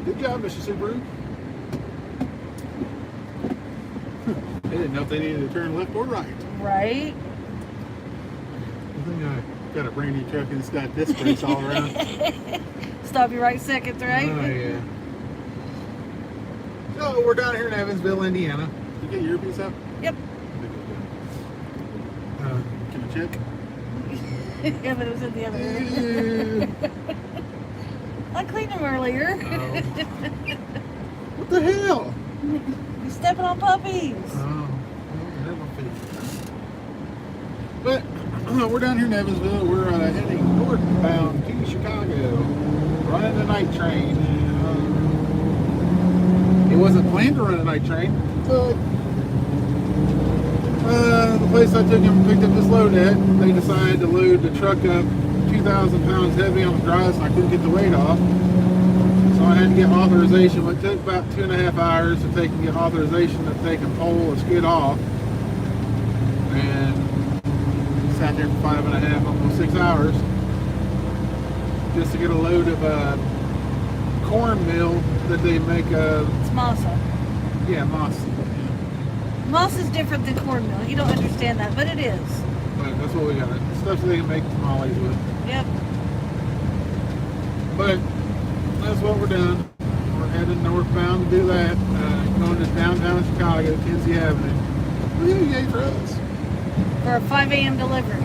Good job, Mr. Subaru. They didn't know if they needed to turn left or right. Right. I think I got a brand new truck and it's got disc brakes all around. Stop you right seconds, right? Oh, yeah. So we're down here in Evansville, Indiana. You get your earpiece out? Yep. Can I check? Yeah, but it was in the other room. I cleaned them earlier. Oh. What the hell? You're stepping on puppies. Oh, never fixed. But we're down here in Evansville. We're heading northbound to Chicago, running the night train. It wasn't planned to run a night train, but the place I took him picked up this load at, they decided to load the truck up 2,000 pounds heavy on the drive, so I couldn't get the weight off. So I had to get authorization. It took about 2.5 hours to get authorization to take a pole and skid off. And sat there for 5.5, almost 6 hours, just to get a load of cornmeal that they make. It's masa. Yeah, moss. Moss is different than cornmeal. You don't understand that, but it is. But that's what we got. Stuff that they can make tamales with. Yep. But that's what we're doing. We're heading northbound to do that. Going to downtown Chicago, Kinsey Avenue. Yay for us. For a 5 a.m. delivery.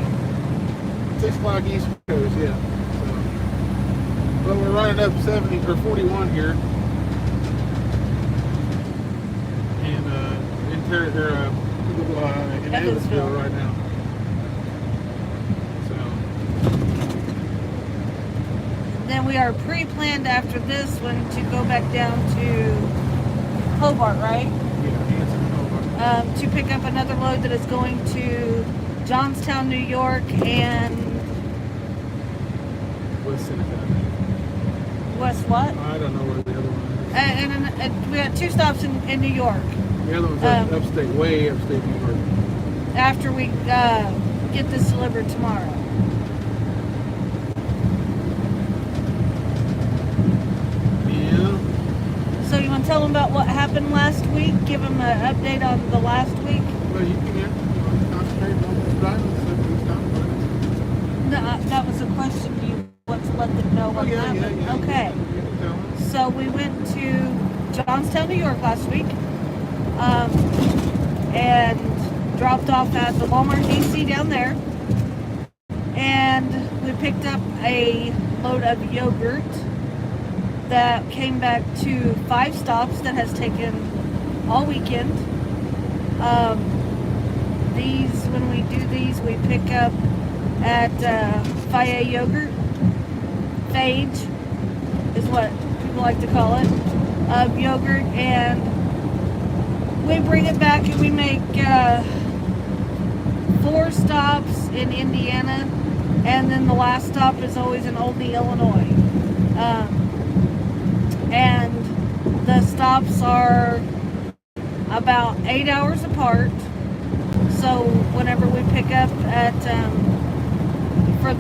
6 o'clock East Coast, yeah. So, but we're running up 70 or 41 here. And in Evansville right now. So. Then we are pre-planned after this one to go back down to Hobart, right? Yeah, Hanson, Hobart. To pick up another load that is going to Johnstown, New York, and West Seneca. West what? I don't know where the other one is. And we got 2 stops in New York. The other one's upstate, way upstate New York. After we get this delivered tomorrow. Yeah. So you want to tell them about what happened last week? Give them an update on the last week? Well, you can concentrate on the driving stuff. No, that was a question. You want to let them know what happened? Yeah. Okay. So we went to Johnstown, New York last week. And dropped off at the Walmart DC down there, and we picked up a load of yogurt that came back to 5 stops that has taken all weekend. When we do these, we pick up at Faye Yogurt. Phage is what people like to call it, of yogurt, and we bring it back and we make 4 stops in Indiana, and then the last stop is always in Olney, Illinois. And the stops are about 8 hours apart. So whenever we pick up at for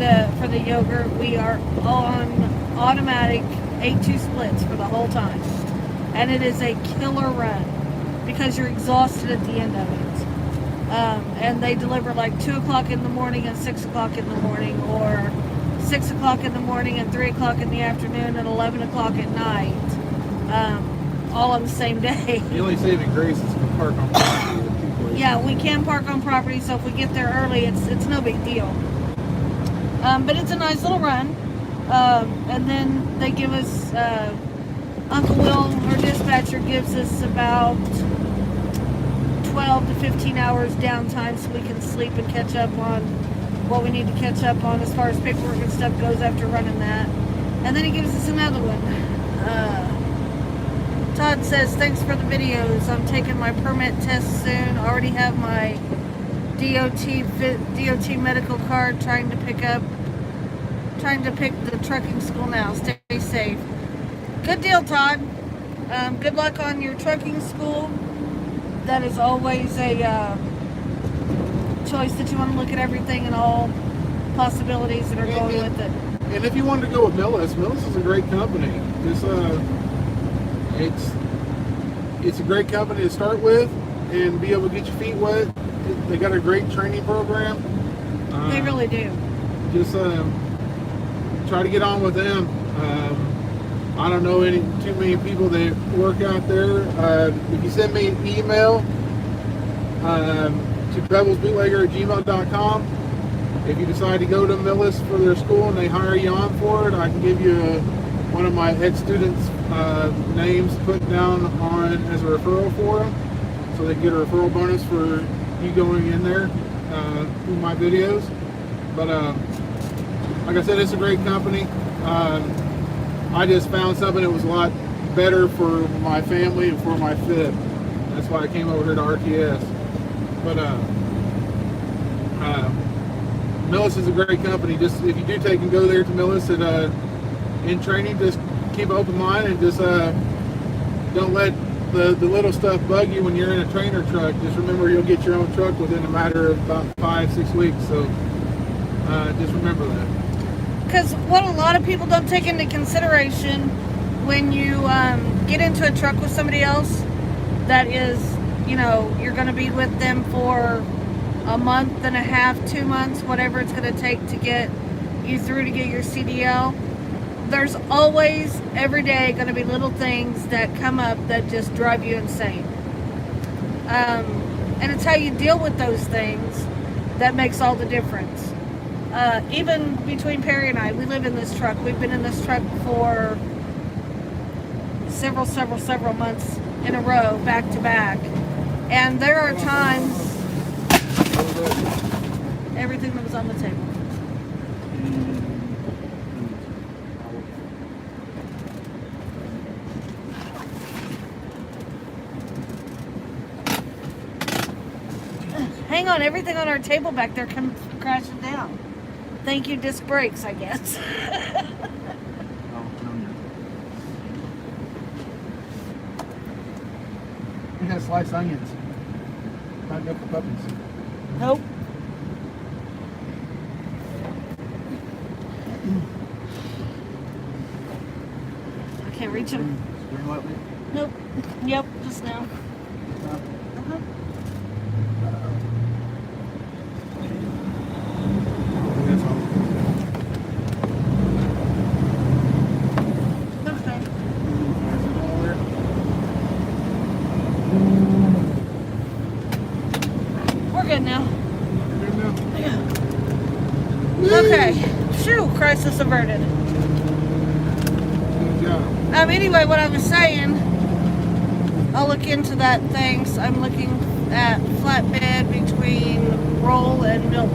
the yogurt, we are on automatic 8-2 splits for the whole time, and it is a killer run, because you're exhausted at the end of it. And they deliver like 2 o'clock in the morning and 6 o'clock in the morning, or 6 o'clock in the morning and 3 o'clock in the afternoon and 11 o'clock at night, all on the same day. The only saving grace is to park on property. Yeah, we can park on property, so if we get there early, it's no big deal. But it's a nice little run. And then they give us, Uncle Will, our dispatcher, gives us about 12 to 15 hours downtime so we can sleep and catch up on what we need to catch up on as far as paperwork and stuff goes after running that. And then he gives us another one. Todd says, thanks for the videos. I'm taking my permit test soon. Already have my DOT medical card. Trying to pick the trucking school now. Stay safe. Good deal, Todd. Good luck on your trucking school. That is always a choice that you want to look at everything and all possibilities that are going with it. And if you wanted to go with Millis is a great company. Just It's a great company to start with and be able to get your feet wet. They got a great training program. They really do. Just try to get on with them. I don't know too many people that work out there. If you send me an email to pebblesbootlegger@gmail.com, if you decide to go to Millis for their school and they hire you on for it, I can give you one of my ex-students' names put down on as a referral for them, so they get a referral bonus for you going in there through my videos. But like I said, it's a great company. I just found something that was a lot better for my family and for my fit. That's why I came over here to RTS. But Millis is a great company. Just if you do take and go there to Millis in training, just keep an open mind and just don't let the little stuff bug you when you're in a trainer truck. Just remember, you'll get your own truck within a matter of about 5-6 weeks. So just remember that. Because what a lot of people don't take into consideration when you get into a truck with somebody else that is, you're going to be with them for a month and a half, 2 months, whatever it's going to take to get you through to get your CDL. There's always, every day, going to be little things that come up that just drive you insane. And it's how you deal with those things that makes all the difference. Even between Perry and I, we live in this truck. We've been in this truck for several months in a row, back to back. And there are times, everything that was on the table. Hang on, everything on our table back there comes crashing down. Thank you, disc brakes, I guess. It has sliced onions. Not good for puppies. Nope. I can't reach them. Green lightly. Nope. Yep, just now. Uh-huh. That's all. Okay. We're good now. Good now? Yeah. Okay. Phew, crisis averted. Good job. Anyway, what I was saying, I'll look into that thing. So I'm looking at flatbed between roll and milk.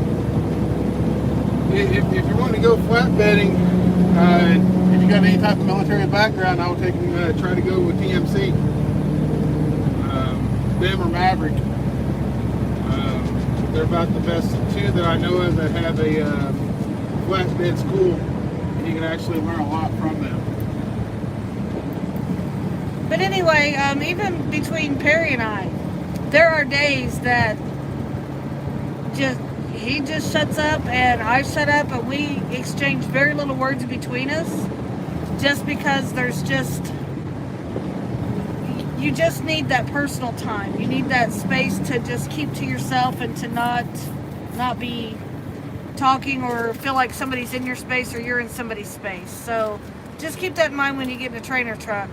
If you're wanting to go flatbedding, if you got any type of military background, I would try to go with TMC. Them or Maverick. They're about the best two that I know of that have a flatbed school, and you can actually learn a lot from them. But anyway, even between Perry and I, there are days that he just shuts up and I shut up, and we exchange very little words between us, just because you just need that personal time. You need that space to just keep to yourself and to not be talking or feel like somebody's in your space or you're in somebody's space. So just keep that in mind when you get in a trainer truck.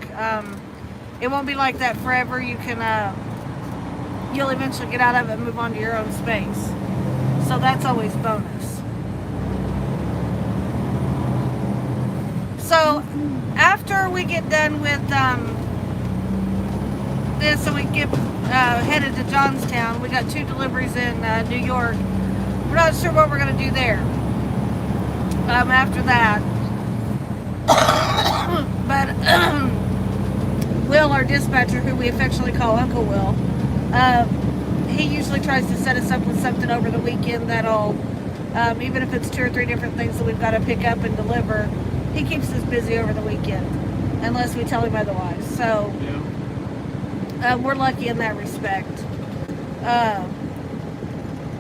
It won't be like that forever. You'll eventually get out of it and move on to your own space. So that's always bonus. So after we get done with this and we get headed to Johnstown, we got 2 deliveries in New York. We're not sure what we're going to do there after that. But Will, our dispatcher, who we affectionately call Uncle Will, he usually tries to set us up with something over the weekend that'll, even if it's 2 or 3 different things that we've got to pick up and deliver, he keeps us busy over the weekend, unless we tell him otherwise. So we're lucky in that respect.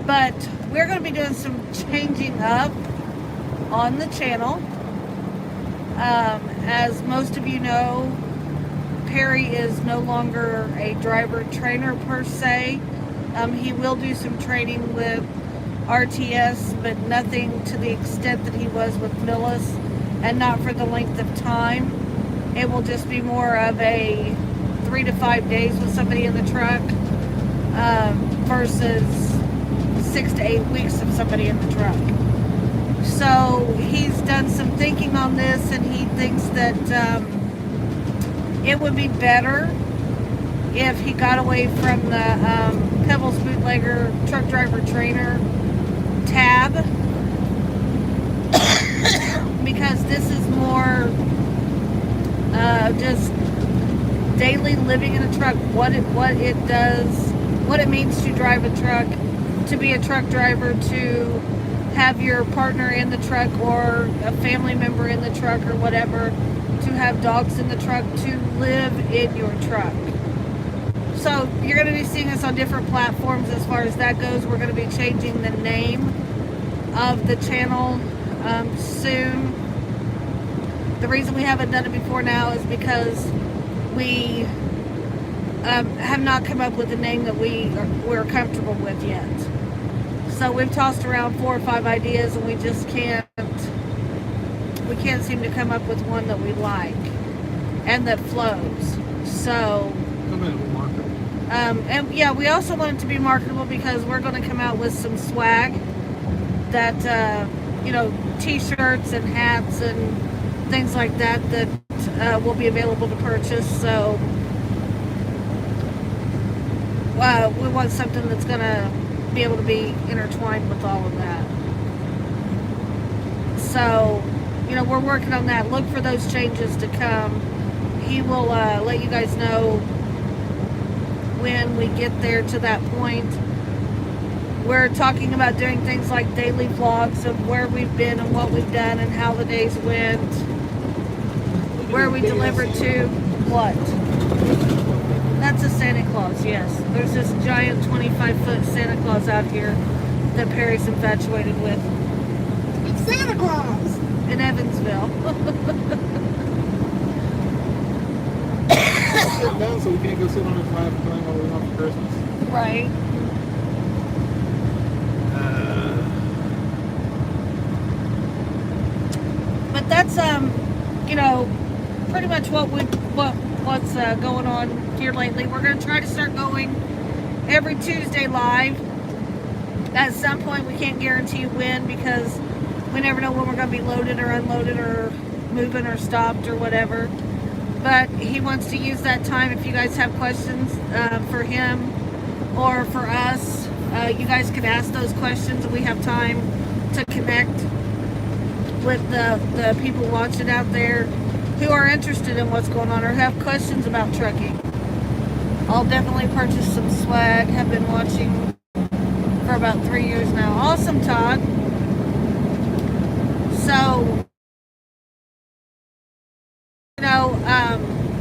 But we're going to be doing some changing up on the channel. As most of you know, Perry is no longer a driver trainer per se. He will do some training with RTS, but nothing to the extent that he was with Millis, and not for the length of time. It will just be more of a 3 to 5 days with somebody in the truck versus 6 to 8 weeks of somebody in the truck. So he's done some thinking on this, and he thinks that it would be better if he got away from the Pebbles Bootlegger Truck Driver Trainer tab, because this is more just daily living in a truck, what it does, what it means to drive a truck, to be a truck driver, to have your partner in the truck or a family member in the truck or whatever, to have dogs in the truck, to live in your truck. So you're going to be seeing us on different platforms as far as that goes. We're going to be changing the name of the channel soon. The reason we haven't done it before now is because we have not come up with a name that we're comfortable with yet. So we've tossed around 4 or 5 ideas, and we just can't seem to come up with one that we like and that flows. So and yeah, we also want it to be marketable, because we're going to come out with some swag that t-shirts and hats and things like that will be available to purchase. So we want something that's going to be able to be intertwined with all of that. So we're working on that. Look for those changes to come. He will let you guys know when we get there to that point. We're talking about doing things like daily vlogs of where we've been and what we've done and how the days went, where we delivered to. What? That's a Santa Claus, yes. There's this giant 25-foot Santa Claus out here that Perry's infatuated with. It's Santa Claus! In Evansville. Sit down so we can't go sit on his lap and play all we want for Christmas. Right. But that's pretty much what's going on here lately. We're going to try to start going every Tuesday live. At some point, we can't guarantee when, because we never know when we're going to be loaded or unloaded or moving or stopped or whatever. But he wants to use that time. If you guys have questions for him or for us, you guys can ask those questions, and we have time to connect with the people watching out there who are interested in what's going on or have questions about trucking. I'll definitely purchase some swag. Have been watching for about 3 years now. Awesome, Todd. So,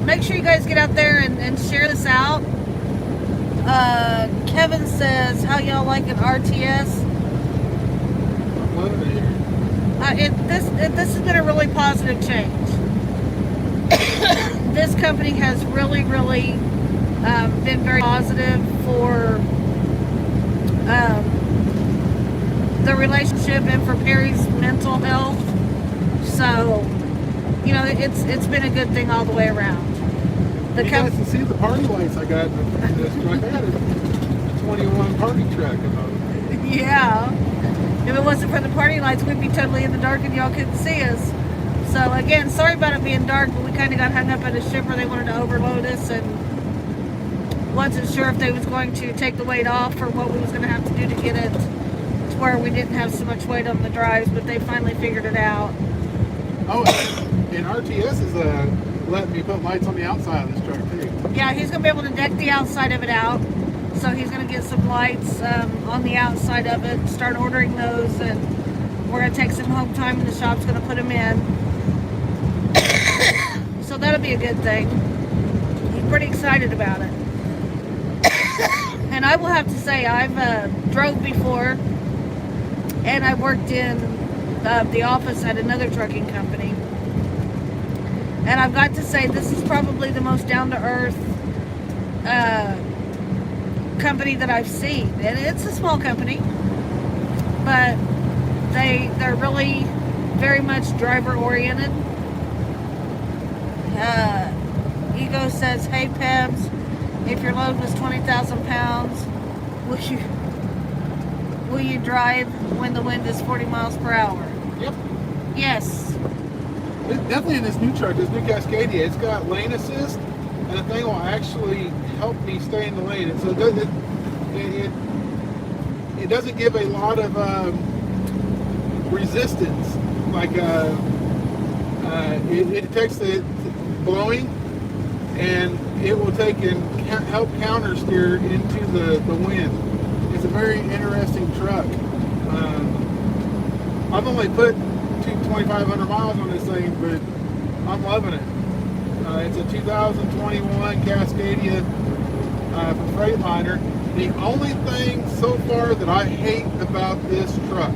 make sure you guys get out there and share this out. Kevin says, how y'all like an RTS? This has been a really positive change. This company has really, really been very positive for the relationship and for Perry's mental health. So, it's been a good thing all the way around. You guys can see the party lights I got in this truck. I had a 21 party truck. Yeah. If it wasn't for the party lights, we'd be totally in the dark and y'all couldn't see us. So again, sorry about it being dark, but we kind of got hung up at a shipper. They wanted to overload us and wasn't sure if they was going to take the weight off or what we was going to have to do to get it to where we didn't have so much weight on the drives, but they finally figured it out. Oh, and RTS is letting me put lights on the outside of this truck too. Yeah, he's going to be able to deck the outside of it out. So he's going to get some lights on the outside of it, start ordering those, and we're going to take some home time and the shop's going to put them in. So that'll be a good thing. He's pretty excited about it. And I will have to say, I've drove before, and I worked in the office at another trucking company. And I've got to say, this is probably the most down-to-earth company that I've seen. And it's a small company, but they're really very much driver-oriented. Ego says, "Hey, Pebs, if your load was 20,000 pounds, will you drive when the wind is 40 miles per hour?" Yep. Yes. Definitely in this new truck, this new Cascadia, it's got lane assist, and the thing will actually help me stay in the lane. And so it doesn't give a lot of resistance. Like it detects the blowing, and it will take and help counter steer into the wind. It's a very interesting truck. I've only put 2,500 miles on this thing, but I'm loving it. It's a 2021 Cascadia from Freightliner. The only thing so far that I hate about this truck,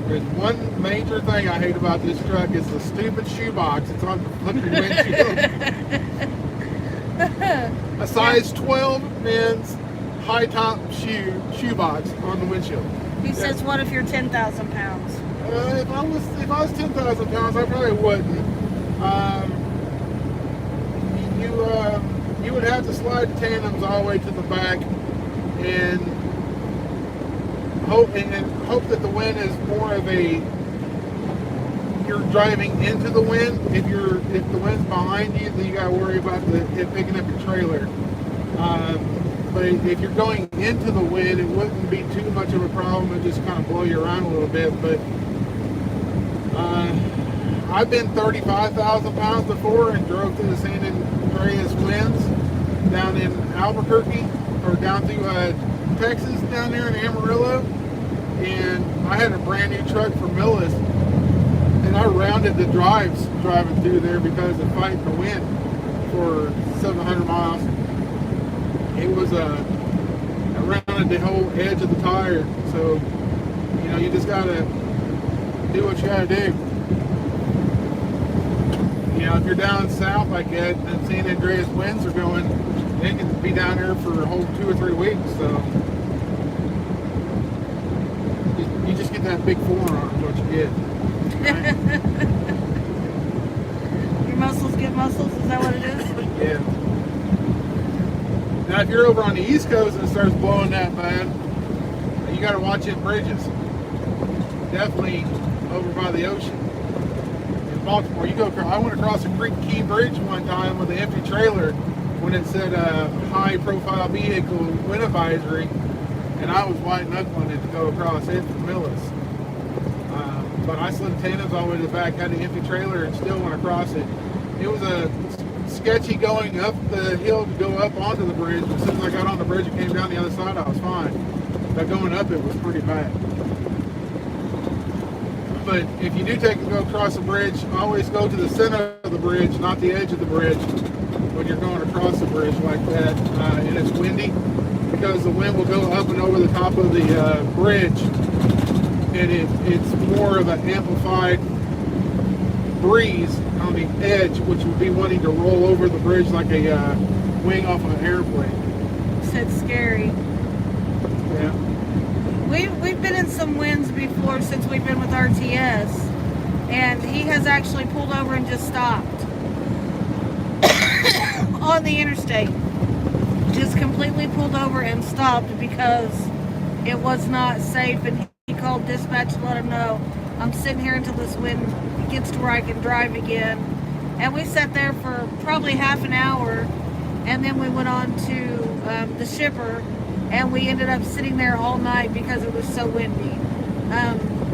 there's one major thing I hate about this truck, is the stupid shoebox. It's on the windshield. A size 12 men's high top shoebox on the windshield. He says, "What if you're 10,000 pounds?" If I was 10,000 pounds, I probably wouldn't. You would have to slide tandems all the way to the back, and hope that the wind is more of a, you're driving into the wind. If the wind's behind you, then you got to worry about it picking up your trailer. But if you're going into the wind, it wouldn't be too much of a problem. It just kind of blow you around a little bit. But I've been 35,000 pounds before and drove through the San Andreas winds down in Albuquerque, or down through Texas, down there in Amarillo. And I had a brand new truck from Millis, and I rounded the drives driving through there because of fighting the wind for 700 miles. It was I rounded the whole edge of the tire. So, you just gotta do what you gotta do. If you're down south like that, and San Andreas winds are going, they can be down there for a whole 2 or 3 weeks. So you just get that big forearm is what you get. Right? Your muscles get muscles. Is that what it is? Yeah. Now, if you're over on the East Coast and it starts blowing that bad, you got to watch in bridges. Definitely over by the ocean. In Baltimore, I went across a Creek Key Bridge one time with an empty trailer when it said high profile vehicle wind advisory, and I was white knuckling it to go across it from Millis. But I slid tandems all the way to the back, had an empty trailer, and still went across it. It was a sketchy going up the hill to go up onto the bridge. As soon as I got on the bridge and came down the other side, I was fine. But going up it was pretty bad. But if you do go across the bridge, always go to the center of the bridge, not the edge of the bridge, when you're going across the bridge like that, and it's windy, because the wind will go up and over the top of the bridge, and it's more of an amplified breeze on the edge, which would be wanting to roll over the bridge like a wing off of an airplane. It's scary. Yeah. We've been in some winds before since we've been with RTS, and he has actually pulled over and just stopped on the interstate. Just completely pulled over and stopped because it was not safe, and he called dispatch to let him know, "I'm sitting here until this wind gets to where I can drive again." And we sat there for probably half an hour, and then we went on to the shipper, and we ended up sitting there all night because it was so windy.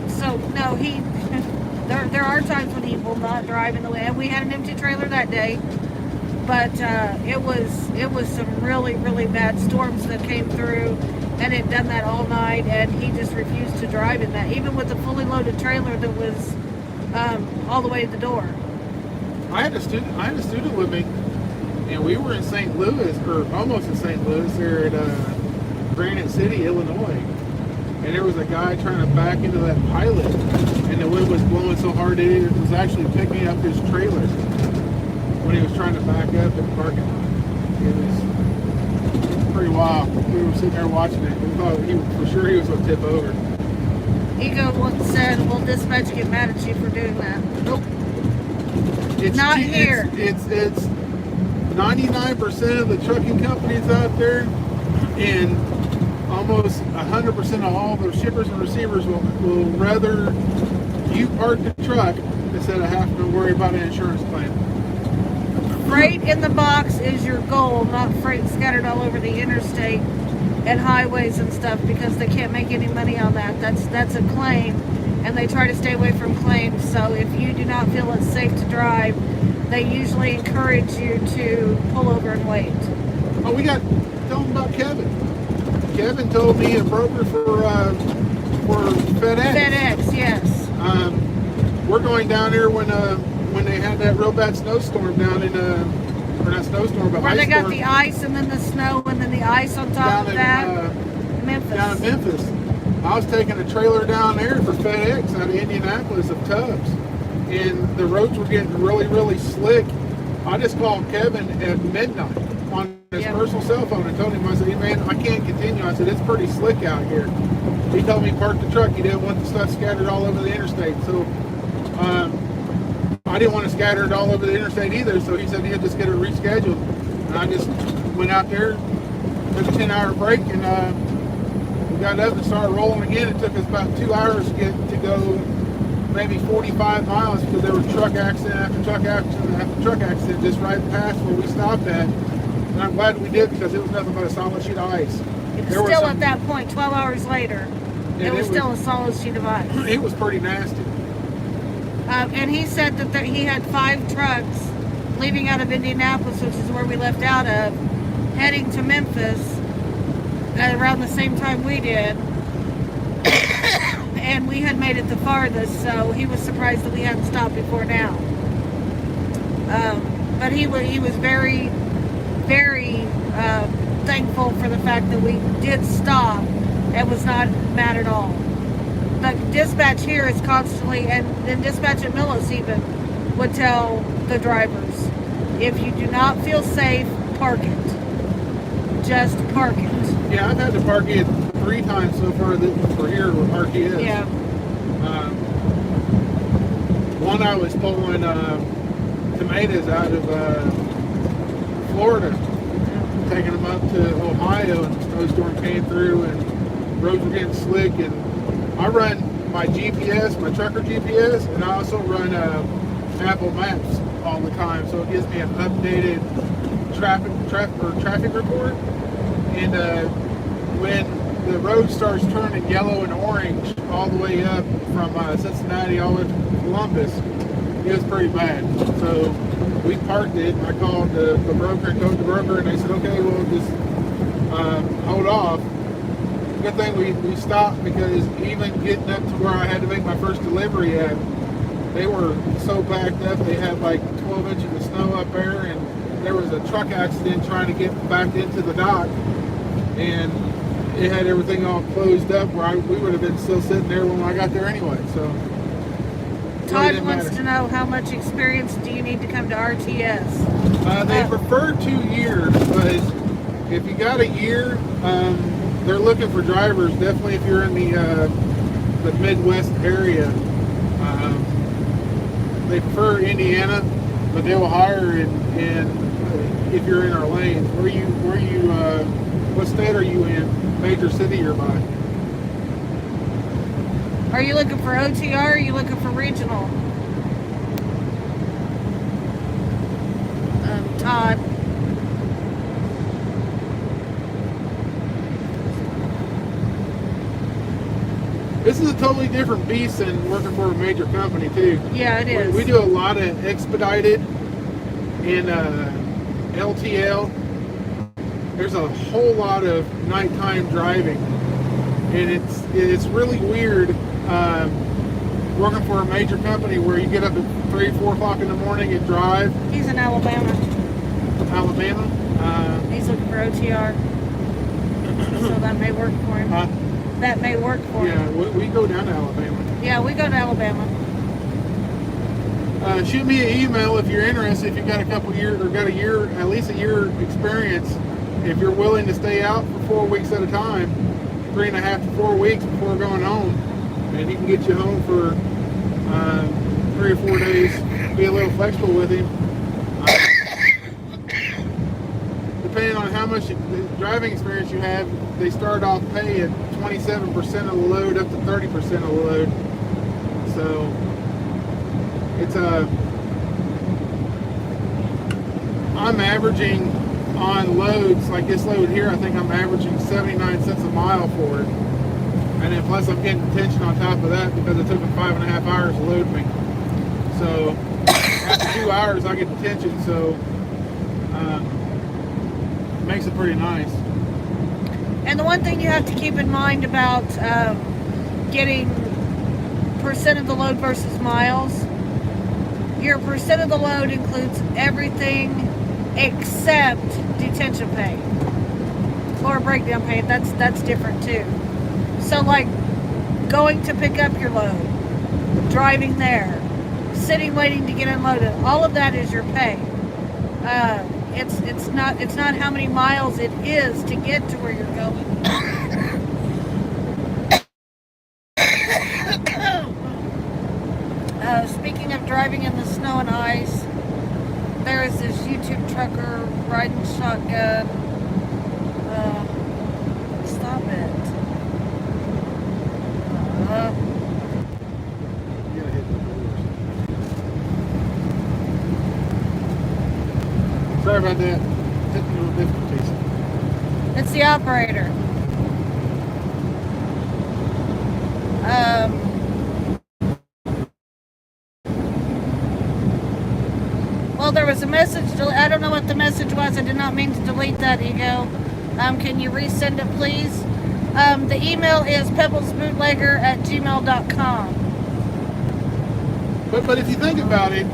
So no, there are times when he will not drive in the wind. And we had an empty trailer that day, but it was some really, really bad storms that came through, and it done that all night, and he just refused to drive in that, even with a fully loaded trailer that was all the way to the door. I had a student with me, and we were in St. Louis, or almost in St. Louis, there at Granite City, Illinois, and there was a guy trying to back into that pilot, and the wind was blowing so hard that it was actually picking up his trailer. trying to back up in the parking lot. It was pretty wild. We were sitting there watching it. We thought for sure he was going to tip over. Ego once said, "Will dispatch get mad at you for doing that?" Nope. It's Not here. It's 99% of the trucking companies out there, and almost 100% of all the shippers and receivers will rather you park the truck instead of having to worry about an insurance claim. Freight in the box is your goal, not freight scattered all over the interstate and highways and stuff, because they can't make any money on that. That's a claim, and they try to stay away from claims. So if you do not feel it's safe to drive, they usually encourage you to pull over and wait. Oh, tell them about Kevin. Kevin told me a broker for FedEx. FedEx, yes. We're going down there when they had that real bad snowstorm down in or not snowstorm, but Where ice they got storm the ice and then the snow and then the ice on top of that. Memphis. Down in Memphis. I was taking a trailer down there for FedEx out of Indianapolis of tubs, and the roads were getting really, really slick. I just called Kevin at midnight on his personal cell phone and told him, I said, "Hey man, I can't continue." I said, "It's pretty slick out here." He told me park the truck. He didn't want the stuff scattered all over the interstate. So I didn't want to scatter it all over the interstate either. So he said he'd just get it rescheduled. And I just went out there, took a 10-hour break, and we got up and started rolling again. It took us about 2 hours to go maybe 45 miles because there was truck accident after truck accident after truck accident just right past where we stopped at. And I'm glad we did, because it was nothing but a solid sheet of ice. It was still at that point, 12 hours later, it was still a solid sheet of ice. It was pretty nasty. And he said that he had 5 trucks leaving out of Indianapolis, which is where we left out of, heading to Memphis at around the same time we did. And we had made it the farthest, so he was surprised that we hadn't stopped before now. But he was very, very thankful for the fact that we did stop and was not mad at all. But dispatch here is constantly, and then dispatch at Millis even would tell the drivers, if you do not feel safe, park it. Just park it. Yeah, I've had to park it 3 times so far for here where Parky is. Yeah. One, I was pulling tomatoes out of Florida, taking them up to Ohio, and the snowstorm came through and roads were getting slick. And I run my GPS, my trucker GPS, and I also run Apple Maps all the time, so it gives me an updated traffic report. And when the road starts turning yellow and orange all the way up from Cincinnati all the way to Columbus, it was pretty bad. So we parked it, and I called the broker and told the broker, and they said, okay, we'll just hold off. Good thing we stopped, because even getting up to where I had to make my first delivery at, they were so backed up. They had like 12 inches of snow up there, and there was a truck accident trying to get back into the dock, and it had everything all closed up where we would have been still sitting there when I got there anyway. So Todd wants to know, how much experience do you need to come to RTS? They prefer 2 years, but if you got a year, they're looking for drivers. Definitely if you're in the Midwest area. They prefer Indiana, but they will hire in if you're in our lanes. What state are you in? Major city you're by? Are you looking for OTR, or are you looking for regional? Todd. This is a totally different beast than working for a major company too. Yeah, it is. We do a lot of expedited and LTL. There's a whole lot of nighttime driving, and it's really weird working for a major company where you get up at 3, 4 o'clock in the morning and drive. He's in Alabama. Alabama. He's looking for OTR, so that may work for him. That may work for him. Yeah, we go down to Alabama. Yeah, we go to Alabama. shoot me an email if you're interested. If you've got a couple years or got a year, at least a year experience. If you're willing to stay out for 4 weeks at a time, 3.5 to 4 weeks before going home, and he can get you home for 3 or 4 days. Be a little flexible with him. Depending on how much driving experience you have, they start off pay at 27% of the load up to 30% of the load. So it's I'm averaging on loads like this load here. I think I'm averaging 79 cents a mile for it, and then plus I'm getting detention on top of that because it took them 5.5 hours to load me. So after 2 hours I get detention. So makes it pretty nice. And the one thing you have to keep in mind about getting percent of the load versus miles, your percent of the load includes everything except detention pay or breakdown pay. That's different too. So like going to pick up your load, driving there, sitting waiting to get unloaded, all of that is your pay. It's not how many miles it is to get to where you're going. Speaking of driving in the snow and ice, there is this YouTube trucker riding shotgun. Stop it. You gotta hit the doors. Sorry about that. Technical difficulties. It's the operator. Well, there was a message. I don't know what the message was. I did not mean to delete that, Ego. Can you resend it, please? The email is pebblesbootlegger@gmail.com. But if you think about it,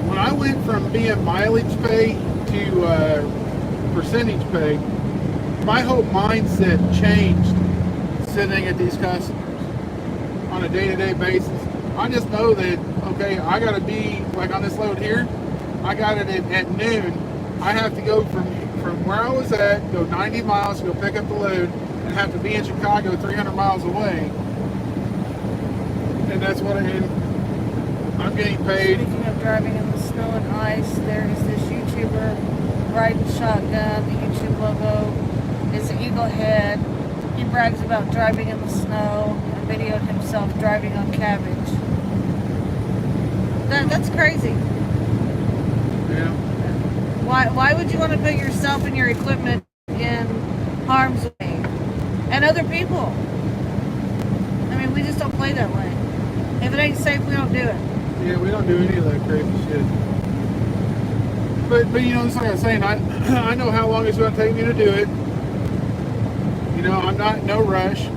when I went from being mileage pay to percentage pay, my whole mindset changed sitting at these customers on a day-to-day basis. I just know that, okay, I got to be, like on this load here, I got it at noon. I have to go from where I was at, go 90 miles to go pick up the load, and have to be in Chicago 300 miles away. And that's what I'm getting paid. Speaking of driving in the snow and ice, there is this YouTuber riding shotgun. The YouTube logo is an eagle head. He brags about driving in the snow and videoed himself driving on cabbage. That's crazy. Yeah. Why would you want to put yourself and your equipment in harm's way? And other people. I mean, we just don't play that way. If it ain't safe, we don't do it. Yeah, we don't do any of that crazy shit. But you know, it's like I was saying, I know how long it's going to take me to do it. You know, I'm not in no rush.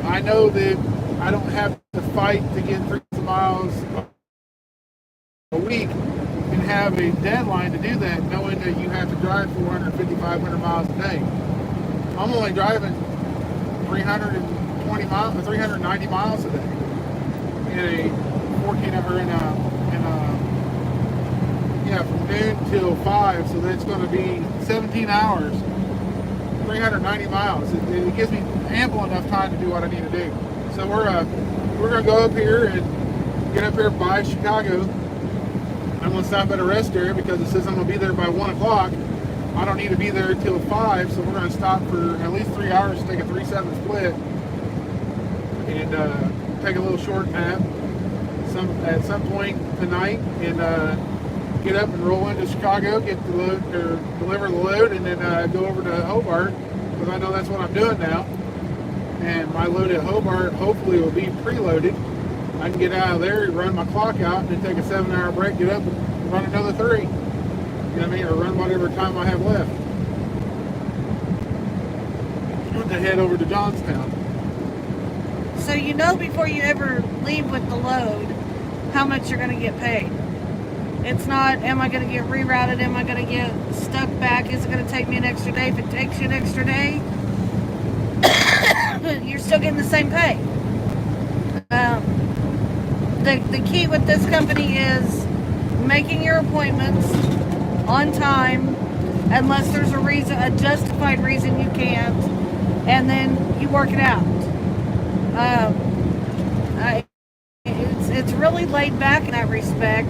I know that I don't have to fight to get 3,000 miles a week and have a deadline to do that, knowing that you have to drive 450, 500 miles a day. I'm only driving 320 miles, 390 miles a day in a 14 or from noon till 5, so that's going to be 17 hours, 390 miles. It gives me ample enough time to do what I need to do. So we're going to go up here and get up here by Chicago. I'm going to stop at a rest area because it says I'm going to be there by 1 o'clock. I don't need to be there till 5, so we're going to stop for at least 3 hours, take a 3-7 split, and take a little short nap at some point tonight, and get up and roll into Chicago, get the load, or deliver the load, and then go over to Hobart, because I know that's what I'm doing now. And my load at Hobart hopefully will be preloaded. I can get out of there, run my clock out, and then take a 7-hour break, get up and run another 3. You know what I mean? Or run whatever time I have left. To head over to Johnstown. So you know before you ever leave with the load how much you're going to get paid. It's not, am I going to get rerouted? Am I going to get stuck back? Is it going to take me an extra day? If it takes you an extra day, you're still getting the same pay. The key with this company is making your appointments on time, unless there's a justified reason you can't, and then you work it out. It's really laid back in that respect,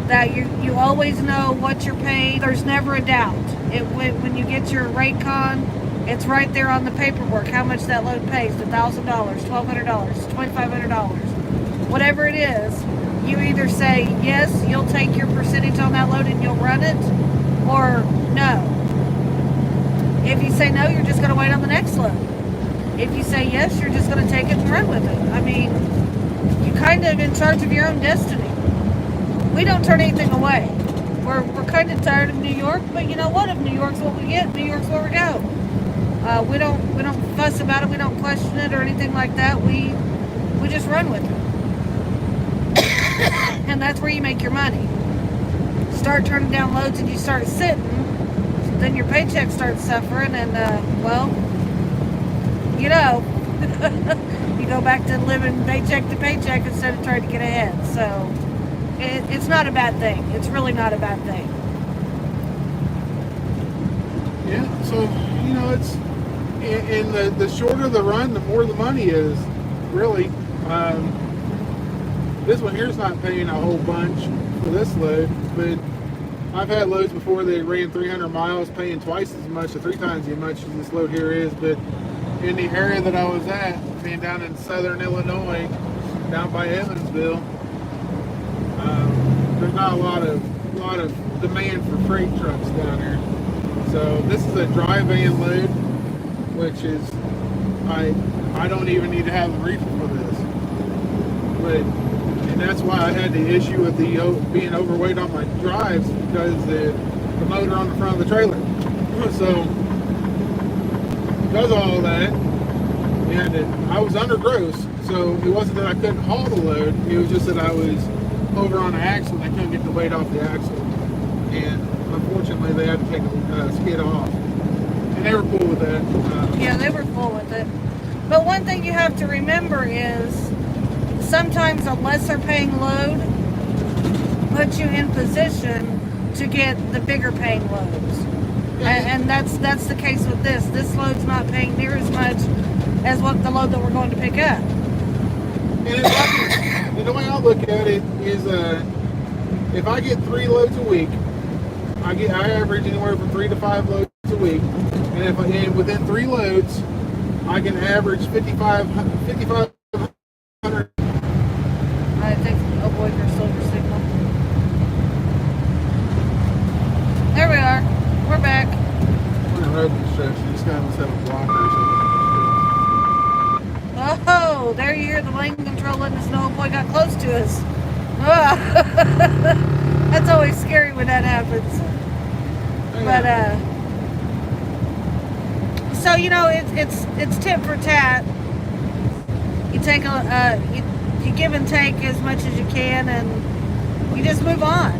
that you always know what you're paid. There's never a doubt. When you get your rate con, it's right there on the paperwork how much that load pays: $1,000, $1,200, $2,500, whatever it is. You either say yes, you'll take your percentage on that load and you'll run it, or no. If you say no, you're just going to wait on the next load. If you say yes, you're just going to take it and run with it. I mean, you're kind of in charge of your own destiny. We don't turn anything away. We're kind of tired of New York, but you know what? If New York's what we get, New York's where we go. We don't fuss about it. We don't question it or anything like that. We just run with it. And that's where you make your money. Start turning down loads and you start sitting, then your paycheck starts suffering, and well, you know, you go back to living paycheck to paycheck instead of trying to get ahead. So it's not a bad thing. It's really not a bad thing. Yeah, so, you know, it's, and the shorter the run, the more the money is, really. This one here's not paying a whole bunch for this load, but I've had loads before they ran 300 miles paying twice as much or 3 times as much as this load here is. But in the area that I was at, being down in southern Illinois, down by Evansville, there's not a lot of demand for freight trucks down there. So this is a dry van load, which is, I don't even need to have the reefer for this. And that's why I had the issue with the being overweight on my drives, because the motor on the front of the trailer. So because of all that, and I was under gross, so it wasn't that I couldn't haul the load, it was just that I was over on the axle and I couldn't get the weight off the axle. And unfortunately they had to take a skid off. And they were cool with that. Yeah, they were cool with it. But one thing you have to remember is, sometimes a lesser paying load puts you in position to get the bigger paying loads. And that's the case with this. This load's not paying near as much as what the load that we're going to pick up. And the way I look at it is, if I get 3 loads a week, I average anywhere from 3 to 5 loads a week. And within 3 loads, I can average 5,500. I think, oh boy, your silver signal. There we are. We're back. We're in a road construction. This guy must have a blocker or something. Oh, there you hear the lane control letting us know a boy got close to us. That's always scary when that happens. But so you know, it's tit for tat. You take you give and take as much as you can, and you just move on.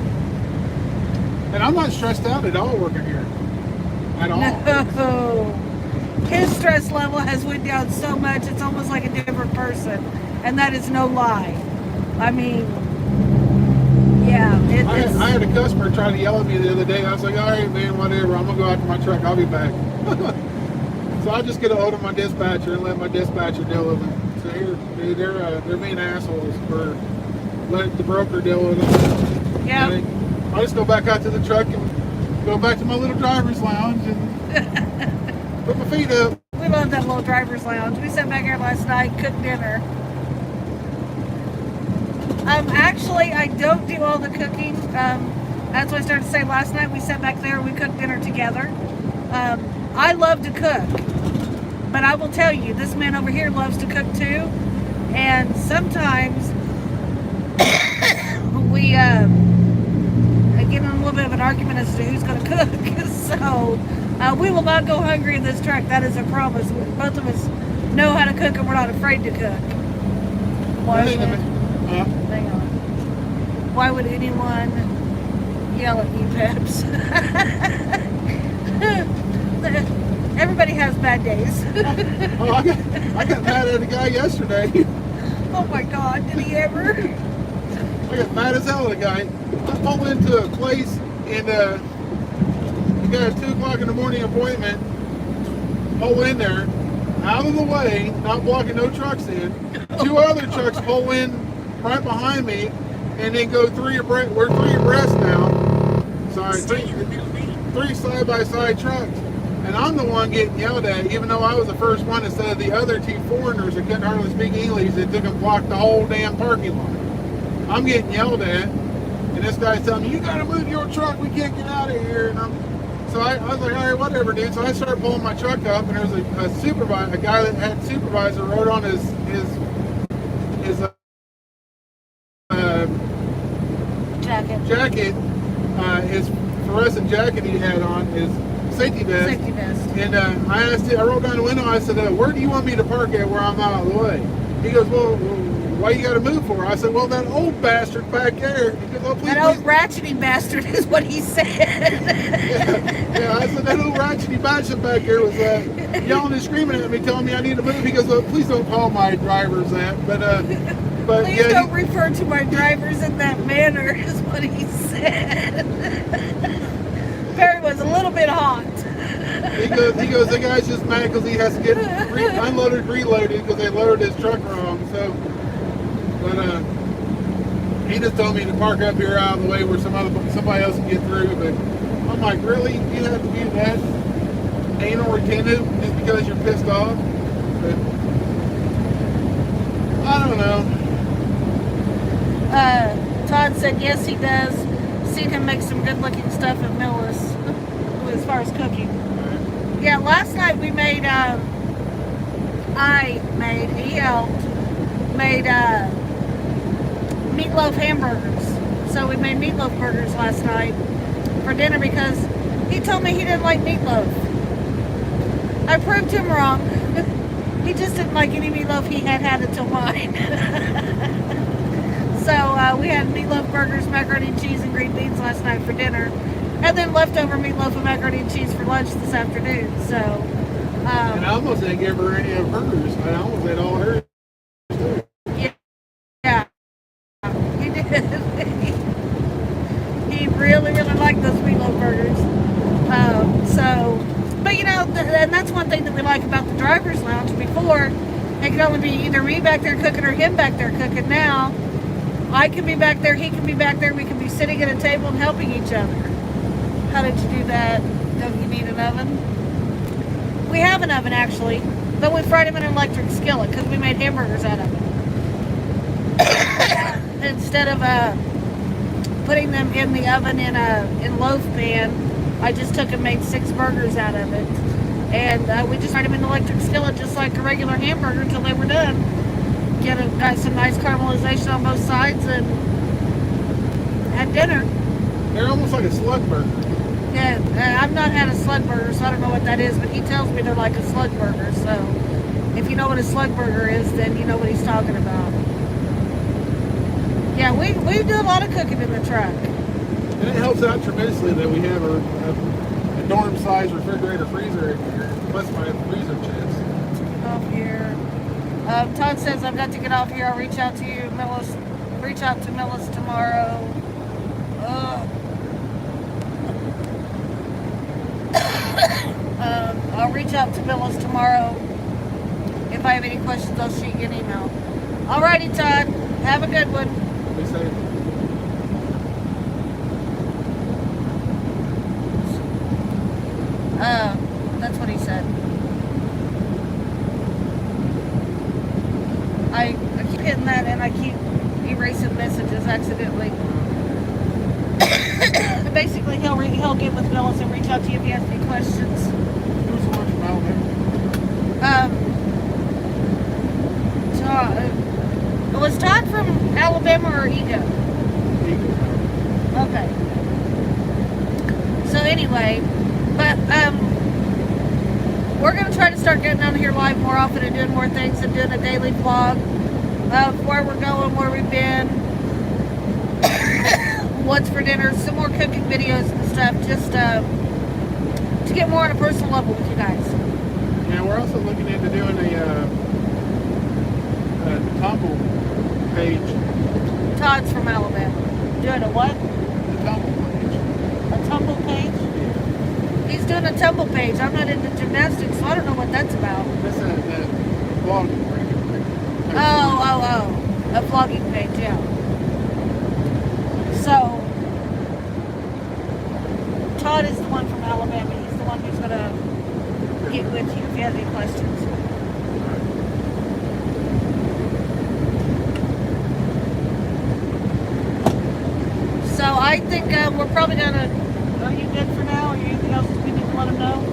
And I'm not stressed out at all working here. At all. No. His stress level has went down so much, it's almost like a different person. And that is no lie. I mean, yeah. I had a customer try to yell at me the other day. I was like, all right, man, whatever. I'm going to go out to my truck. I'll be back. So I just get a hold of my dispatcher and let my dispatcher deal with it. So here, they're being assholes for letting the broker deal with them. Yeah. I just go back out to the truck and go back to my little driver's lounge and put my feet up. We love that little driver's lounge. We sat back here last night, cooked dinner. Actually, I don't do all the cooking. That's what I started to say last night. We sat back there, we cooked dinner together. I love to cook, but I will tell you, this man over here loves to cook too. And sometimes we get in a little bit of an argument as to who's going to cook. So we will not go hungry in this truck. That is a promise. Both of us know how to cook, and we're not afraid to cook. Hang on. Why would anyone yell at you, Peps? Everybody has bad days. I got mad at a guy yesterday. Oh my God, did he ever? I got mad as hell at the guy. I pull into a place and you got a 2 o'clock in the morning appointment. Pull in there, out of the way, not blocking no trucks in. 2 other trucks pull in right behind me, and then go 3 abreast. We're 3 abreast now. Sorry, 3 side-by-side trucks. And I'm the one getting yelled at, even though I was the first one instead of the other 2 foreigners that couldn't hardly speak English that took and blocked the whole damn parking lot. I'm getting yelled at, and this guy's telling me, you gotta move your truck, we can't get out of here. And so I was like, all right, whatever, dude. So I started pulling my truck up, and there was a supervisor, a guy that had supervisor wrote on his jacket, his fluorescent jacket he had on, his safety vest. Safety vest. And I wrote down the window, I said, where do you want me to park at where I'm out of the way? He goes, well, why you got to move for? I said, well, that old bastard back there. He goes, oh, please, that old ratchety bastard is what he said. yeah, I said, that old ratchety bastard back there was yelling and screaming at me, telling me I need to move. He goes, well, please don't call my drivers that. But please yeah, don't refer to my drivers in that manner, is what he said. Perry was a little bit hot. He goes, the guy's just mad because he has to get unloaded, reloaded because they loaded his truck wrong. So, but he just told me to park up here out of the way where somebody else can get through. But I'm like, really? You have to be that anal retentive just because you're pissed off? But I don't know. Todd said yes, he does. Seen him make some good-looking stuff at Millis as far as cooking. Yeah, last night we made, he helped, made meatloaf hamburgers. So we made meatloaf burgers last night for dinner because he told me he didn't like meatloaf. I proved him wrong. He just didn't like any meatloaf he had until mine. So we had meatloaf burgers, macaroni and cheese, and green beans last night for dinner. And then leftover meatloaf and macaroni and cheese for lunch this afternoon. So, and I almost didn't give her any of hers. I almost ate all hers. Yeah, he did. He really, really liked those meatloaf burgers. But you know, and that's one thing that we like about the driver's lounge. Before, it could only be either me back there cooking or him back there cooking. Now, I can be back there, he can be back there, we can be sitting at a table and helping each other. How did you do that? Don't you need an oven? We have an oven actually, but we fried them in an electric skillet because we made hamburgers out of it. Instead of putting them in the oven in loaf pan, I just took and made 6 burgers out of it. And we just fried them in the electric skillet just like a regular hamburger until they were done. Got some nice caramelization on both sides and had dinner. They're almost like a slug burger. Yeah, I've not had a slug burger, so I don't know what that is, but he tells me they're like a slug burger. So if you know what a slug burger is, then you know what he's talking about. Yeah, we do a lot of cooking in the truck. And it helps out tremendously that we have a dorm-sized refrigerator freezer in here, plus my freezer chest. Let's get off here. Todd says I've got to get off here. I'll reach out to you, Millis. Reach out to Millis tomorrow. I'll reach out to Millis tomorrow. If I have any questions, I'll shoot you an email. Alrighty, Todd. Have a good one. Be safe. That's what he said. I keep hitting that and I keep erasing messages accidentally. Basically, he'll get with Millis and reach out to you if he has any questions. Who's so much about Todd, was Todd from Alabama or Ego? Okay. So anyway, but we're going to try to start getting on here live more often and doing more things and doing a daily vlog of where we're going, where we've been, what's for dinner, some more cooking videos and stuff, just to get more on a personal level with you guys. Yeah, we're also looking into doing a tumble page Todd's from Alabama. Doing a what? The tumble page. A tumble page? He's doing a tumble page. I'm not into gymnastics, so I don't know what that's about. That's that vlogging page. Oh. A vlogging page, yeah. So, Todd is the one from Alabama. He's the one who's going to get with you if you have any questions. So, I think we're probably going to... Are you good for now? Or anything else we need to let him know?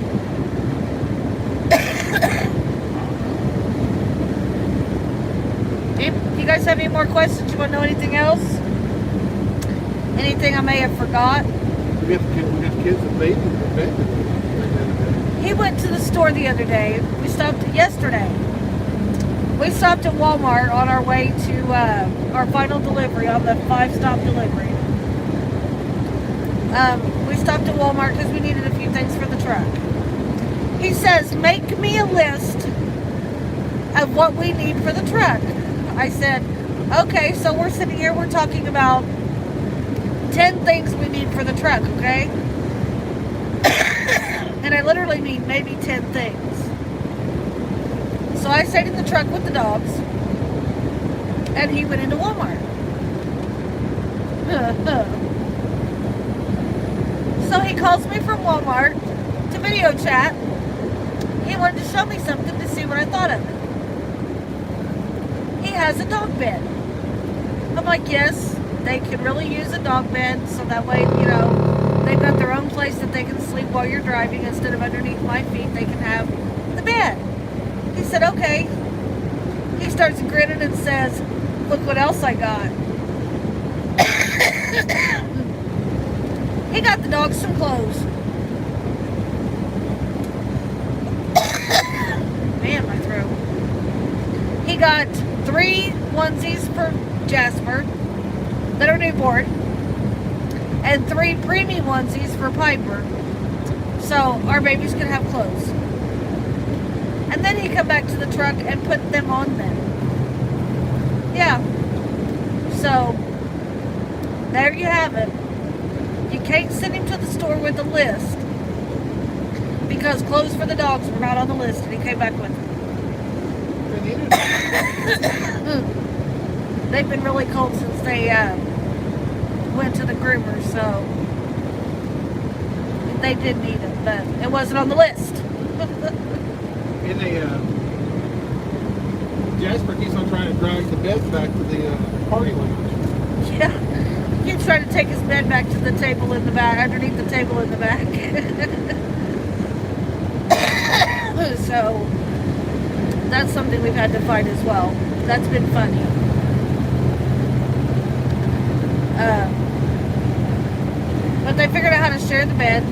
You guys have any more questions? You want to know anything else? Anything I may have forgot? We got the kids and babies in bed. He went to the store the other day. We stopped yesterday. We stopped at Walmart on our way to our final delivery on the 5-stop delivery. We stopped at Walmart because we needed a few things for the truck. He says, make me a list of what we need for the truck. I said, okay, so we're sitting here, we're talking about 10 things we need for the truck, okay? And I literally mean maybe 10 things. So I stayed in the truck with the dogs, and he went into Walmart. So he calls me from Walmart to video chat. He wanted to show me something to see what I thought of it. He has a dog bed. I'm like, yes, they can really use a dog bed, so that way, you know, they've got their own place that they can sleep while you're driving. Instead of underneath my feet, they can have the bed. He said, okay. He starts grinning and says, look what else I got. He got the dog some clothes. Man, my throat. He got 3 onesies for Jasper that are newborn and 3 preemie onesies for Piper, so our babies can have clothes. And then he come back to the truck and put them on them. Yeah. So there you have it. You can't send him to the store with a list because clothes for the dogs were not on the list, and he came back with them. They've been really cold since they went to the groomer, so they did need them, but it wasn't on the list. And Jasper keeps on trying to drag the beds back to the party lounge. Yeah, he's trying to take his bed back to the table in the back, underneath the table in the back. So that's something we've had to fight as well. That's been funny. But they figured out how to share the bed,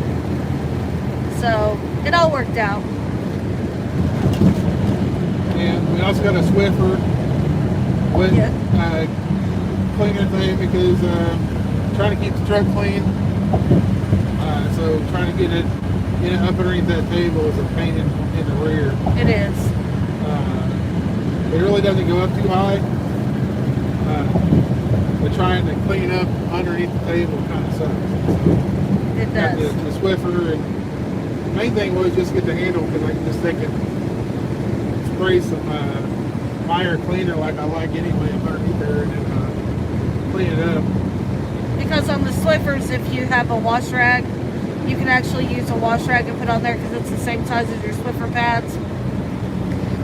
so it all worked out. And we also got a Swiffer with cleaner thing because trying to keep the truck clean. So trying to get it up underneath that table is a pain in the rear. It is. It really doesn't go up too high. But trying to clean up underneath the table kind of sucks. It does. Got the Swiffer, and the main thing was just get the handle because I can just take it, spray some fire cleaner like I like anyway underneath there, and then clean it up. Because on the Swiffers, if you have a wash rag, you can actually use a wash rag and put on there because it's the same size as your Swiffer pads.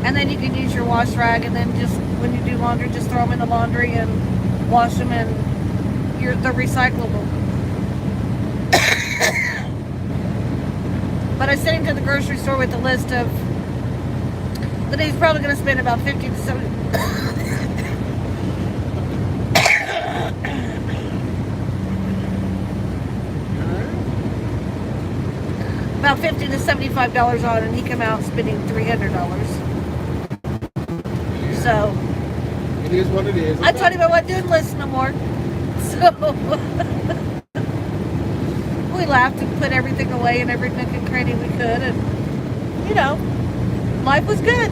And then you can use your wash rag, and then just when you do laundry, just throw them in the laundry and wash them, and they're recyclable. But I sent him to the grocery store with a list of that he's probably going to spend about 50 to 70. About $50 to $75 on, and he came out spending $300. So it is what it is. I told him I wasn't doing lists no more. So we laughed and put everything away in every nook and cranny we could, and life was good.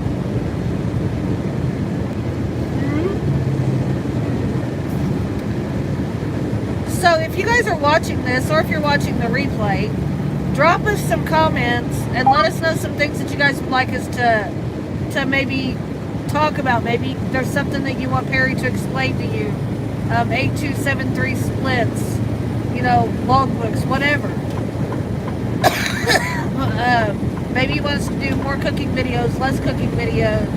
So if you guys are watching this, or if you're watching the replay, drop us some comments and let us know some things that you guys would like us to maybe talk about. Maybe there's something that you want Perry to explain to you. 8273 splits, logbooks, whatever. Maybe he wants to do more cooking videos, less cooking videos.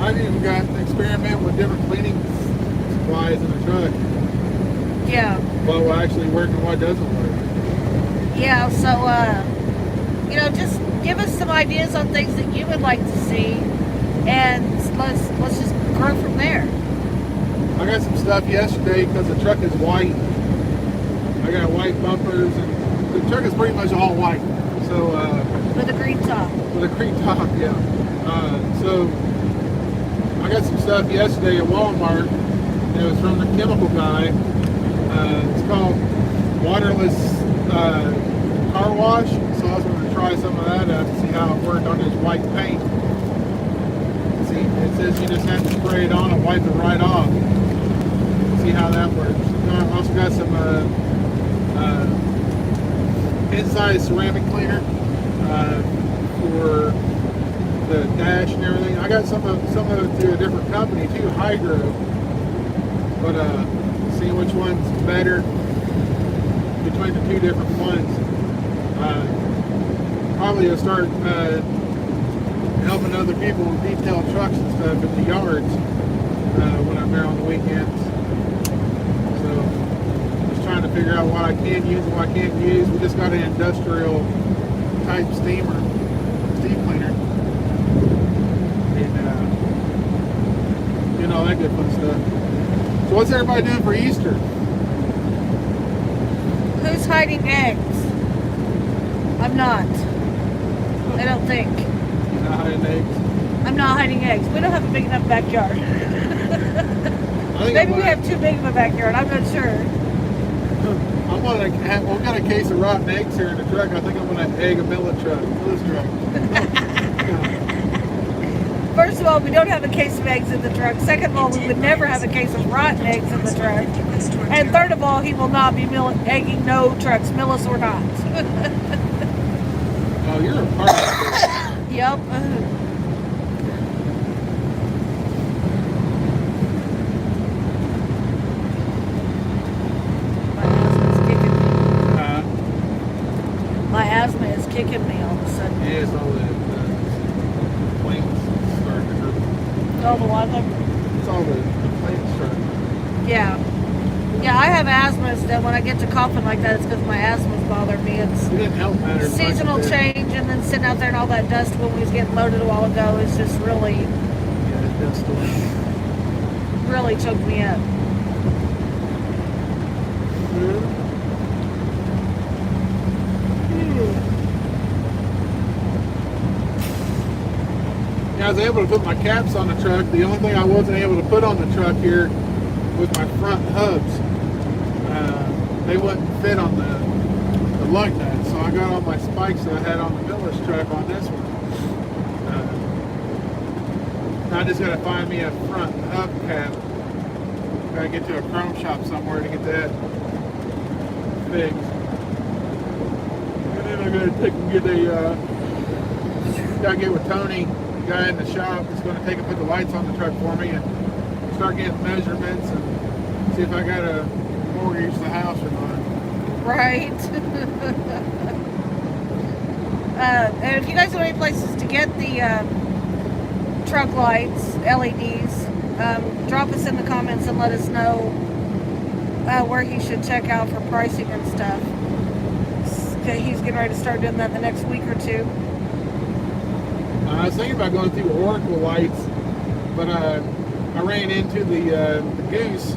I've even got to experiment with different cleaning supplies in the truck. Yeah. What will actually work and what doesn't work. Yeah, so, just give us some ideas on things that you would like to see, and let's just grow from there. I got some stuff yesterday because the truck is white. I got white bumpers, and the truck is pretty much all white. So, with a green top. With a green top, yeah. So, I got some stuff yesterday at Walmart. It was from the chemical guy. It's called waterless car wash. So I was going to try some of that out to see how it worked on his white paint. See, it says you just have to spray it on and wipe it right off. See how that works. I also got some inside ceramic cleaner for the dash and everything. I got some of it through a different company too, Hydro. But see which one's better between the two different ones. Probably will start helping other people detail trucks and stuff in the yards when I'm there on the weekends. So just trying to figure out what I can use and what I can't use. We just got an industrial type steam cleaner, and all that good fun stuff. So what's everybody doing for Easter? Who's hiding eggs? I'm not. I don't think. You're not hiding eggs? I'm not hiding eggs. We don't have a big enough backyard. Maybe we have too big of a backyard. I'm not sure. I'm gonna have. We've got a case of rotten eggs here in the truck. I think I'm gonna egg a Millis truck. First of all, we don't have a case of eggs in the truck. Second of all, we would never have a case of rotten eggs in the truck. And third of all, he will not be egging no trucks, Millis or not. Oh, you're a part of it. Yep. My asthma is kicking me all of a sudden. Yeah, it's all the planes starting to hurt. Oh, the what? It's all the planes starting. Yeah. Yeah, I have asthma, so when I get to coughing like that, it's because my asthma's bothering me. It's It didn't help matter. seasonal change, and then sitting out there and all that dust when we was getting loaded a while ago is just really, Yeah, it does still. really choked me up. Yeah, I was able to put my caps on the truck. The only thing I wasn't able to put on the truck here was my front hubs. They wouldn't fit on the lug nut, so I got all my spikes that I had on the Millis truck on this one. I just got to find me a front hub cap. Got to get to a chrome shop somewhere to get that fixed. And then I'm going to take and get got to get with Tony, the guy in the shop that's going to take and put the lights on the truck for me and start getting measurements and see if I got to mortgage the house or not. Right. And if you guys know any places to get the truck lights, LEDs, drop us in the comments and let us know where he should check out for pricing and stuff. He's getting ready to start doing that in the next week or two. I was thinking about going through Oracle lights, but I ran into the Goose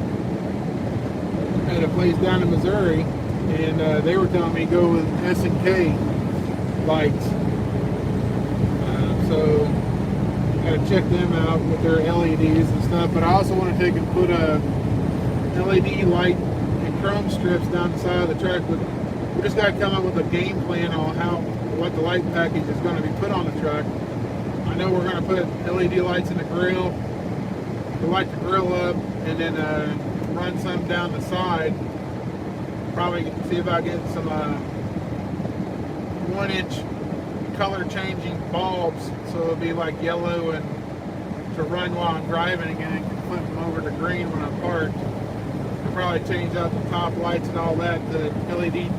at a place down in Missouri, and they were telling me to go with S&K lights. So I gotta check them out with their LEDs and stuff. But I also want to take and put a LED light and chrome strips down the side of the truck. But we just gotta come up with a game plan on what the light package is going to be put on the truck. I know we're going to put LED lights in the grill to light the grill up, and then run some down the side probably see if I get some 1-inch color changing bulbs, so it'll be like yellow and to run while I'm driving, and can flip them over to green when I'm parked. I'll probably change out the top lights and all that, the LED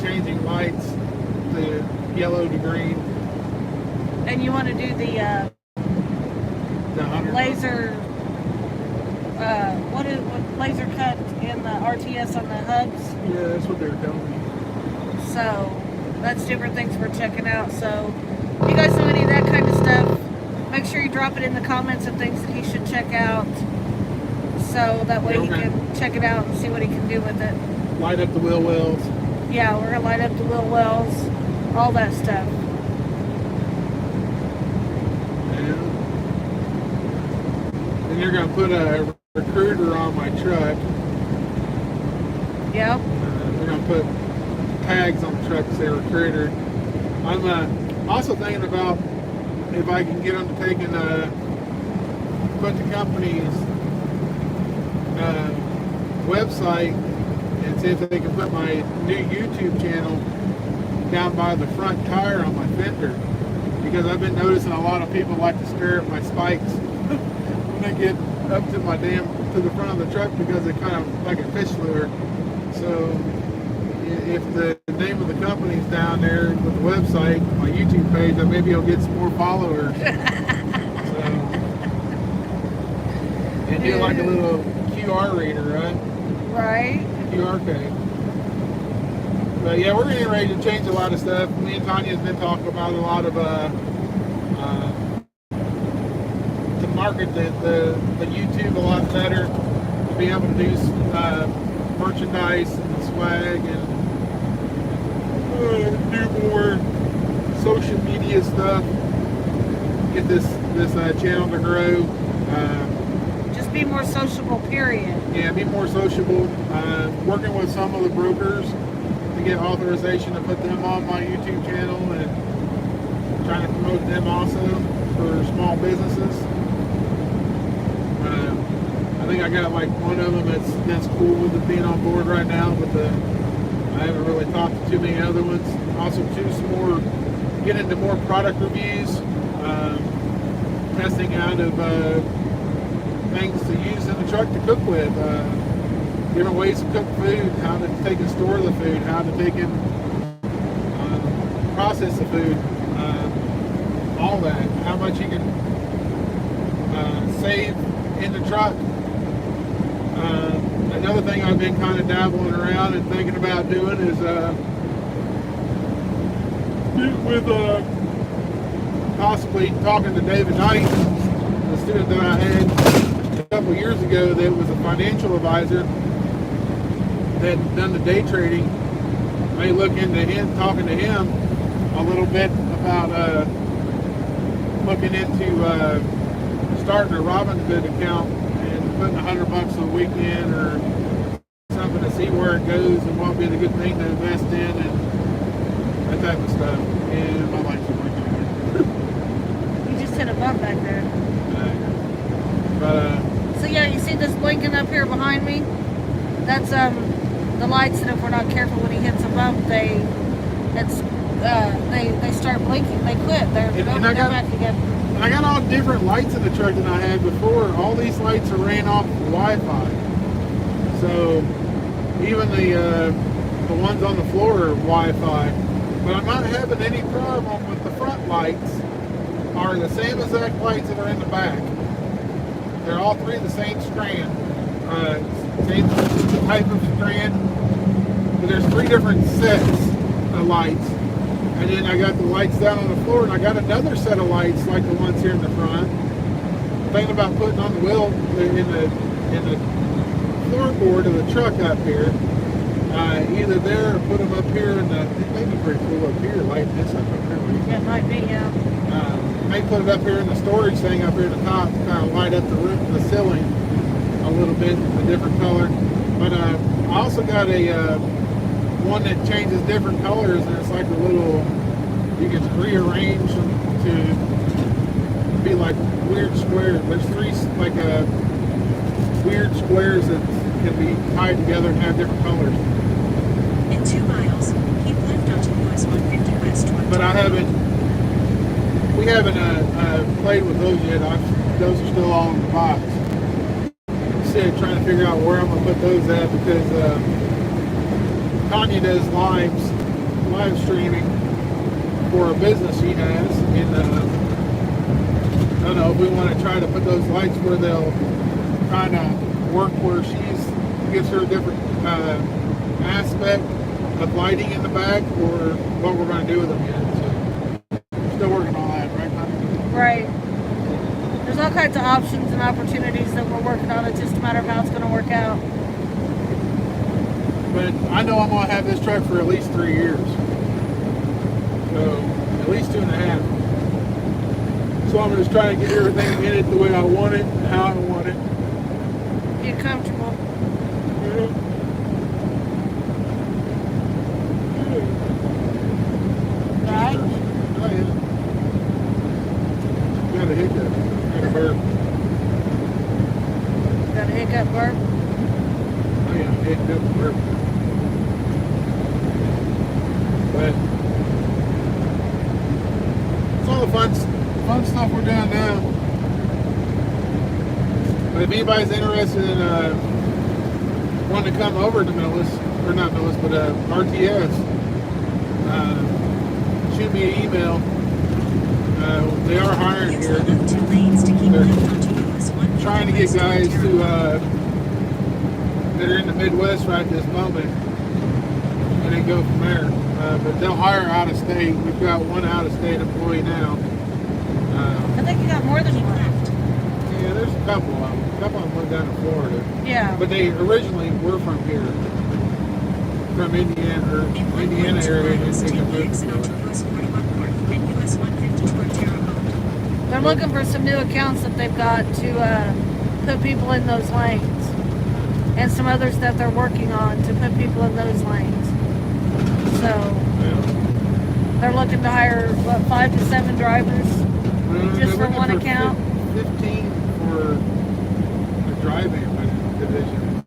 changing lights to yellow to green. And you want to do the 100 laser, what laser cut in the RTS on the hubs? Yeah, that's what they were telling me. So that's different things we're checking out. So if you guys know any of that kind of stuff, make sure you drop it in the comments of things that he should check out, so that way he can check it out and see what he can do with it. Light up the wheel wells. Yeah, we're gonna light up the wheel wells, all that stuff. Yeah. And you're gonna put a recruiter on my truck. Yep. We're gonna put tags on the truck that say recruiter. I'm also thinking about if I can get them to take and put the company's website and see if they can put my new YouTube channel down by the front tire on my fender, because I've been noticing a lot of people like to stare at my spikes when they get up to the front of the truck, because they're kind of like a fish lure. So if the name of the company's down there with the website, my YouTube page, then maybe I'll get some more followers. So, and do like a little QR reader, right? Right. QR code. But yeah, we're getting ready to change a lot of stuff. Me and Tanya's been talking about a lot of to market the YouTube a lot better, to be able to do merchandise and swag, and do more social media stuff. Get this channel to grow. Just be more sociable, period. Yeah, be more sociable. Working with some of the brokers to get authorization to put them on my YouTube channel, and trying to promote them also for small businesses. I think I got like one of them that's cool with being on board right now, but I haven't really talked to too many other ones. Also, get into more product reviews, testing out of things to use in the truck to cook with, different ways to cook food, how to take and store the food, how to take and process the food, all that, how much you can save in the truck. Another thing I've been kind of dabbling around and thinking about doing is with possibly talking to David Knight, the student that I had a couple of years ago that was a financial advisor that had done the day trading. May look into him, talking to him a little bit about looking into starting a Robinhood account and putting $100 a week in or something to see where it goes and what would be the good thing to invest in and that type of stuff. And my lights are blinking again. You just hit a bump back there. But So yeah, you see this blinking up here behind me? That's the lights, and if we're not careful when he hits a bump, they start blinking. They quit. They're back again. I got all different lights in the truck than I had before. All these lights are ran off Wi-Fi. So even the ones on the floor are Wi-Fi. But I'm not having any problem with the front lights. Are the same exact lights that are in the back. They're all three the same strand. Same type of strand. But there's three different sets of lights. And then I got the lights down on the floor, and I got another set of lights like the ones here in the front. Thinking about putting on the wheel in the floorboard of the truck up here. Either there or put them up here in the. It may be pretty cool up here, lighting this up here. Yeah, it might be, yeah. May put it up here in the storage thing up here at the top to kind of light up the roof, the ceiling a little bit, a different color. But I also got a one that changes different colors, and it's like a little, you can rearrange them to be like weird squares. There's three like weird squares that can be tied together and have different colors. In 2 miles, keep left onto US 150 West toward But I Terre Haute. we haven't played with those yet. Those are still all in the box. Instead, trying to figure out where I'm gonna put those at because Tanya does live streaming for a business she has, and I don't know if we want to try to put those lights where they'll kind of work where gives her a different aspect of lighting in the back, or what we're going to do with them yet. So still working on that, right, Tanya? Right. There's all kinds of options and opportunities that we're working on. It's just a matter of how it's going to work out. But I know I'm going to have this truck for at least 3 years. So, at least 2.5. So I'm just trying to get everything in it the way I want it, and how I want it. Get comfortable. Right? Oh, yeah. Got a hiccup. Got a burp. Got a hiccup, Barb? Oh, yeah, hiccup, burp. But it's all the fun stuff we're doing now. But if anybody's interested in wanting to come over to Millis, or not Millis, but RTS, shoot me an email. They are hiring Use here. the left 2 lanes to keep They're left onto US 150 trying to get West toward guys Terre to Haute. that are in the Midwest right this moment, and then go from there. But they'll hire out of state. We've got one out of state employee now. I think you got more than Keep one. left. Yeah, there's a couple of them. A couple of them went down to Florida, Yeah. but they originally were from here, from Indiana In or Indiana 1.2 area, and miles, they take can the move to exit onto Florida. US 41 North and US 150 toward Terre Haute. They're looking for some new accounts that they've got to put people in those lanes. And some others that they're working on to put people in those lanes. So Yeah. they're looking to hire, 5 to 7 drivers? Well, Just they're for one looking account? 15 for the driving division.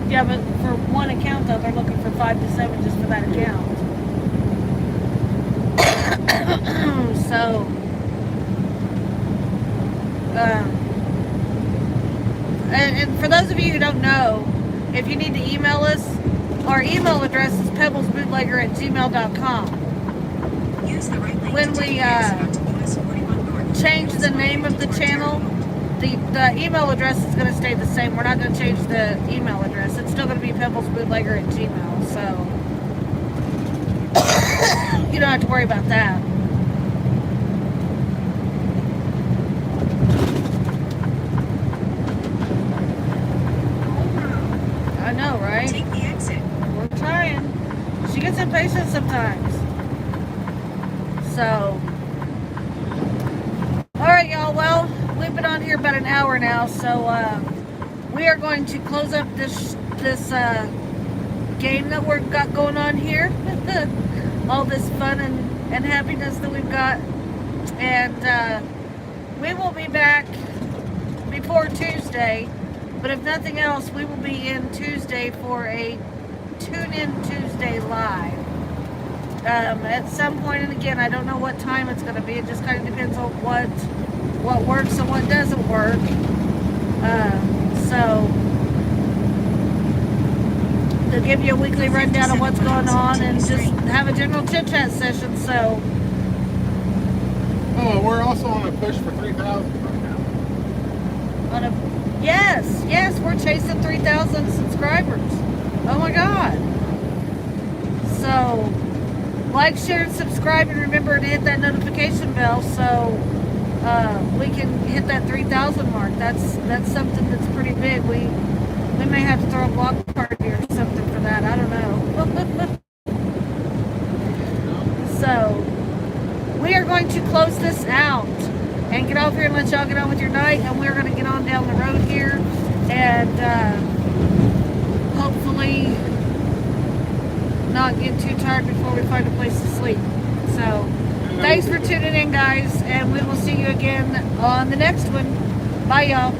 Yeah, but for one account though, they're looking for 5 to 7 just for that account. So, and for those of you who don't know, if you need to email us, our email address is pebblesbootlegger@gmail.com. Use the right lane When to take we the exit onto US 41 North. change US the name of the 150 toward channel, Terre Haute. the email address is going to stay the same. We're not going to change the email address. It's still going to be pebblesbootlegger@gmail. So you don't have to worry about that. I know, right? Take the exit. We're trying. She gets impatient sometimes. So, all right, y'all. Well, we've been on here about an hour now, so we are going to close up this game that we've got going on here. All this fun and happiness that we've got, and we will be back before Tuesday. But if nothing else, we will be in Tuesday for a Tune-In Tuesday live. At some point, and again, I don't know what time it's going to be. It just kind of depends on what works and what doesn't work. So they'll give you a weekly rundown of what's going on and just have a general chit-chat session. So Oh, we're also on a push for 3,000 right now. yes, we're chasing 3,000 subscribers. Oh my God. So like, share, and subscribe, and remember to hit that notification bell so we can hit that 3,000 mark. That's something that's pretty big. We may have to throw a block party or something for that. I don't know. So we are going to close this out and get off here and let y'all get on with your night, and we're going to get on down the road here and hopefully not get too tired before we find a place to sleep. So thanks for tuning in, guys, and we will see you again on the next one. Bye, y'all.